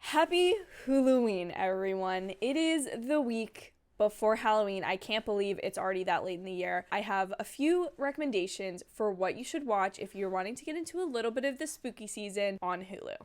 Happy Huluween, everyone. It is the week before Halloween. I can't believe it's already that late in the year. I have a few recommendations for what you should watch if you're wanting to get into a little bit of the spooky season on Hulu.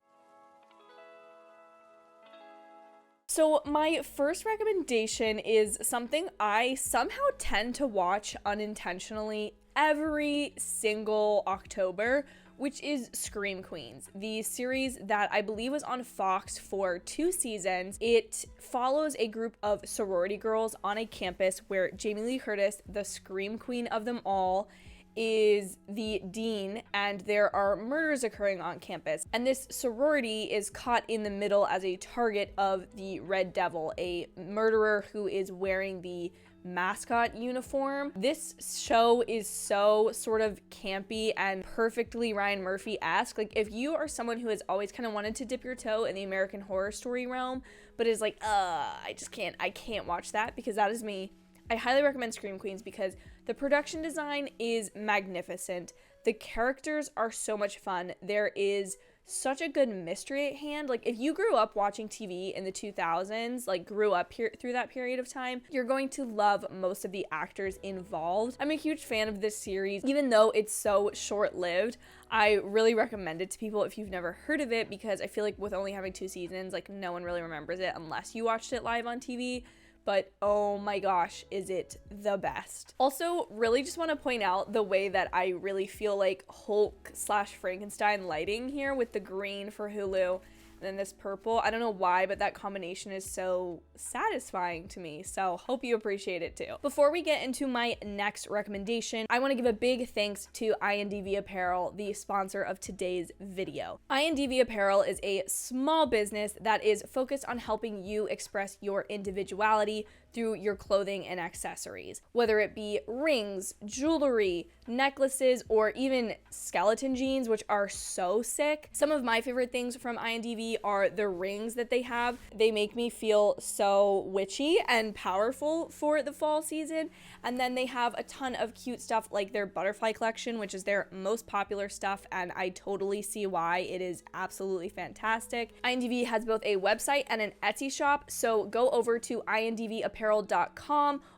So my first recommendation is something I somehow tend to watch unintentionally every single October, which is Scream Queens, the series that I believe was on Fox for 2 seasons. It follows a group of sorority girls on a campus where Jamie Lee Curtis, the Scream Queen of them all, is the dean, and there are murders occurring on campus. And this sorority is caught in the middle as a target of the Red Devil, a murderer who is wearing the mascot uniform. This show is so sort of campy and perfectly Ryan Murphy-esque. Like, if you are someone who has always kind of wanted to dip your toe in the American Horror Story realm, but is like, I can't watch that because that is me, I highly recommend Scream Queens because the production design is magnificent. The characters are so much fun. There is such a good mystery at hand. Like, if you grew up watching TV in the 2000s, like grew up here through that period of time, you're going to love most of the actors involved. I'm a huge fan of this series, even though it's so short-lived. I really recommend it to people if you've never heard of it, because I feel like with only having 2 seasons, like, no one really remembers it unless you watched it live on TV. But oh my gosh, is it the best. Also, really just want to point out the way that I really feel like Hulk/Frankenstein lighting here with the green for Hulu and then this purple. I don't know why, but that combination is so satisfying to me. So hope you appreciate it too. Before we get into my next recommendation, I want to give a big thanks to INDV Apparel, the sponsor of today's video. INDV Apparel is a small business that is focused on helping you express your individuality through your clothing and accessories, whether it be rings, jewelry, necklaces, or even skeleton jeans, which are so sick. Some of my favorite things from INDV are the rings that they have. They make me feel so witchy and powerful for the fall season. And then they have a ton of cute stuff like their butterfly collection, which is their most popular stuff, and I totally see why. It is absolutely fantastic. INDV has both a website and an Etsy shop, so go over to indvapparel.com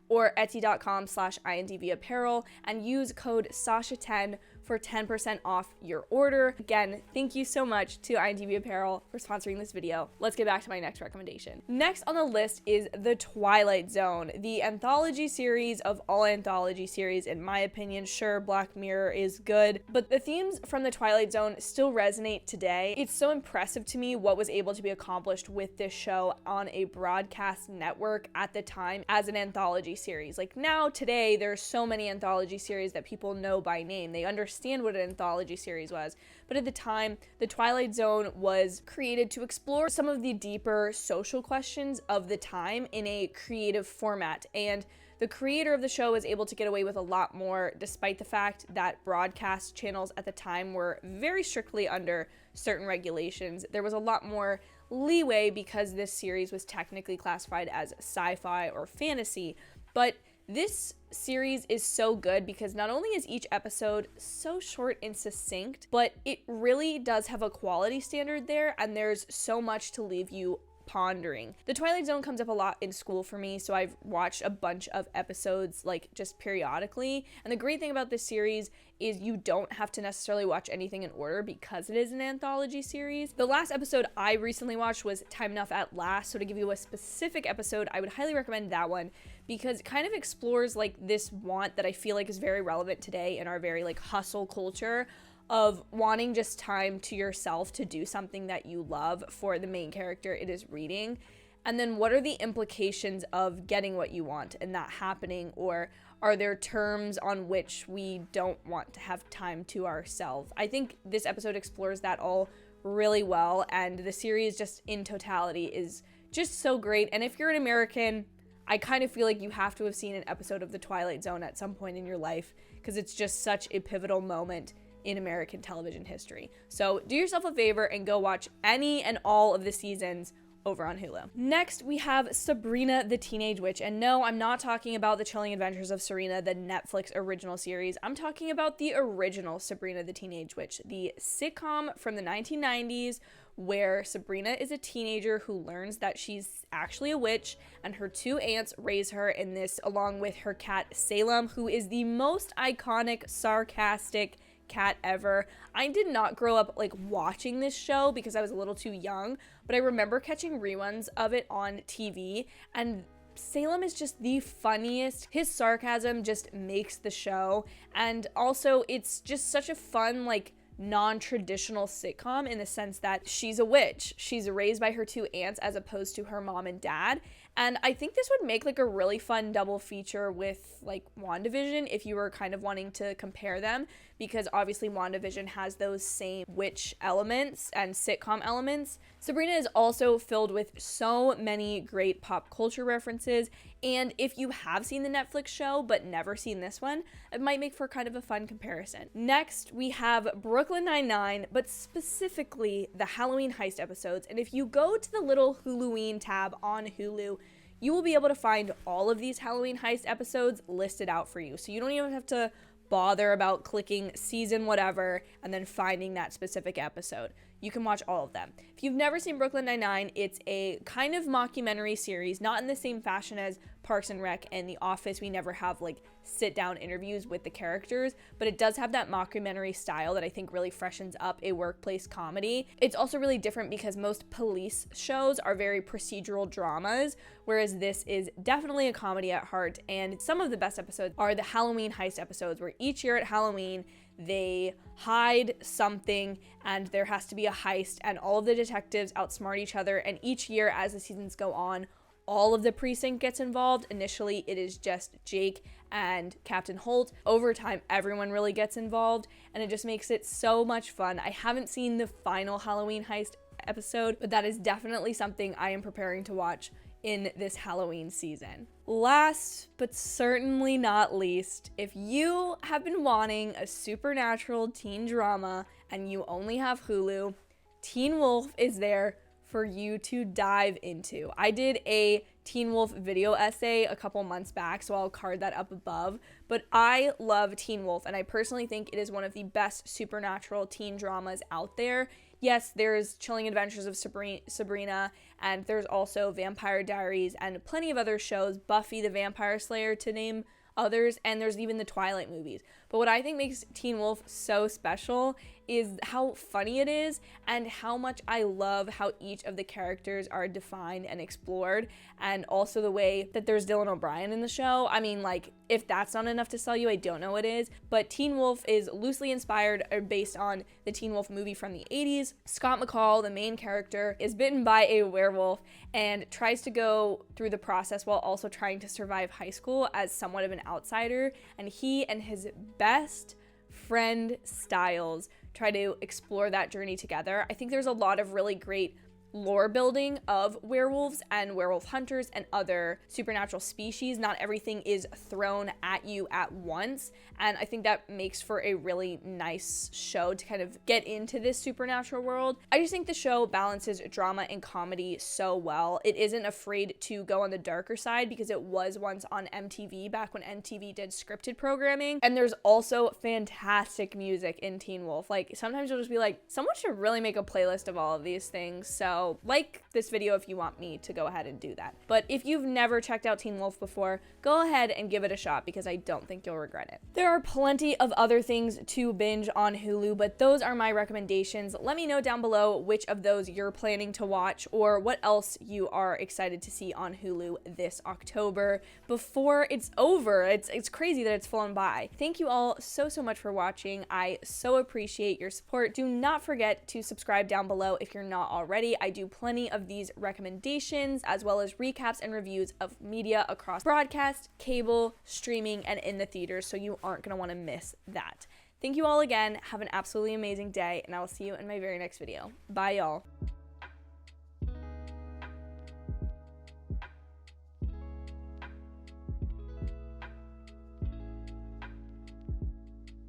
or etsy.com/indvapparel and use code SASHA10 for 10% off your order. Again, thank you so much to INDV Apparel for sponsoring this video. Let's get back to my next recommendation. Next on the list is The Twilight Zone, the anthology series of all anthology series, in my opinion. Sure, Black Mirror is good, but the themes from The Twilight Zone still resonate today. It's so impressive to me what was able to be accomplished with this show on a broadcast network at the time as an anthology series. Like, now, today, there's so many anthology series that people know by name. They understand what an anthology series was. But at the time, The Twilight Zone was created to explore some of the deeper social questions of the time in a creative format. And the creator of the show was able to get away with a lot more, despite the fact that broadcast channels at the time were very strictly under certain regulations. There was a lot more leeway because this series was technically classified as sci-fi or fantasy. But this series is so good because not only is each episode so short and succinct, but it really does have a quality standard there, and there's so much to leave you pondering. The Twilight Zone comes up a lot in school for me, so I've watched a bunch of episodes like just periodically. And the great thing about this series is you don't have to necessarily watch anything in order because it is an anthology series. The last episode I recently watched was Time Enough at Last, so to give you a specific episode, I would highly recommend that one because it kind of explores like this want that I feel like is very relevant today in our very like hustle culture of wanting just time to yourself to do something that you love for the main character it is reading. And then what are the implications of getting what you want and that happening, or are there terms on which we don't want to have time to ourselves? I think this episode explores that all really well, and the series just in totality is just so great. And if you're an American, I kind of feel like you have to have seen an episode of The Twilight Zone at some point in your life because it's just such a pivotal moment in American television history. So do yourself a favor and go watch any and all of the seasons over on Hulu. Next, we have Sabrina the Teenage Witch. And no, I'm not talking about the Chilling Adventures of Serena, the Netflix original series. I'm talking about the original Sabrina the Teenage Witch, the sitcom from the 1990s where Sabrina is a teenager who learns that she's actually a witch, and her two aunts raise her in this along with her cat Salem, who is the most iconic, sarcastic cat ever. I did not grow up like watching this show because I was a little too young, but I remember catching reruns of it on TV, and Salem is just the funniest. His sarcasm just makes the show, and also it's just such a fun, like, non-traditional sitcom in the sense that she's a witch. She's raised by her two aunts as opposed to her mom and dad. And I think this would make like a really fun double feature with like WandaVision if you were kind of wanting to compare them, because obviously WandaVision has those same witch elements and sitcom elements. Sabrina is also filled with so many great pop culture references, and if you have seen the Netflix show but never seen this one, it might make for kind of a fun comparison. Next, we have Brooklyn Nine-Nine, but specifically the Halloween heist episodes. And if you go to the little Huluween tab on Hulu, you will be able to find all of these Halloween heist episodes listed out for you. So you don't even have to bother about clicking season whatever and then finding that specific episode. You can watch all of them. If you've never seen Brooklyn Nine-Nine, it's a kind of mockumentary series, not in the same fashion as Parks and Rec and The Office. We never have like sit-down interviews with the characters, but it does have that mockumentary style that I think really freshens up a workplace comedy. It's also really different because most police shows are very procedural dramas, whereas this is definitely a comedy at heart, and some of the best episodes are the Halloween heist episodes, where each year at Halloween, they hide something and there has to be a heist, and all of the detectives outsmart each other, and each year as the seasons go on, all of the precinct gets involved. Initially, it is just Jake and Captain Holt. Over time, everyone really gets involved, and it just makes it so much fun. I haven't seen the final Halloween heist episode, but that is definitely something I am preparing to watch in this Halloween season. Last, but certainly not least, if you have been wanting a supernatural teen drama and you only have Hulu, Teen Wolf is there for you to dive into. I did a Teen Wolf video essay a couple months back, so I'll card that up above, but I love Teen Wolf, and I personally think it is one of the best supernatural teen dramas out there. Yes, there's Chilling Adventures of Sabrina, and there's also Vampire Diaries and plenty of other shows, Buffy the Vampire Slayer to name others, and there's even the Twilight movies. But what I think makes Teen Wolf so special is how funny it is and how much I love how each of the characters are defined and explored, and also the way that there's Dylan O'Brien in the show. I mean, like, if that's not enough to sell you, I don't know what is. But Teen Wolf is loosely inspired or based on the Teen Wolf movie from the 80s. Scott McCall, the main character, is bitten by a werewolf and tries to go through the process while also trying to survive high school as somewhat of an outsider. And he and his best friend Styles try to explore that journey together. I think there's a lot of really great lore building of werewolves and werewolf hunters and other supernatural species. Not everything is thrown at you at once, and I think that makes for a really nice show to kind of get into this supernatural world. I just think the show balances drama and comedy so well. It isn't afraid to go on the darker side because it was once on MTV back when MTV did scripted programming, and there's also fantastic music in Teen Wolf. Like, sometimes you'll just be like, someone should really make a playlist of all of these things. So like this video if you want me to go ahead and do that. But if you've never checked out Teen Wolf before, go ahead and give it a shot because I don't think you'll regret it. There are plenty of other things to binge on Hulu, but those are my recommendations. Let me know down below which of those you're planning to watch or what else you are excited to see on Hulu this October before it's over. It's crazy that it's flown by. Thank you all so much for watching. I so appreciate your support. Do not forget to subscribe down below if you're not already. I do plenty of these recommendations as well as recaps and reviews of media across broadcast, cable, streaming, and in the theaters, so you aren't going to want to miss that. Thank you all again. Have an absolutely amazing day, and I will see you in my very next video. Bye, y'all.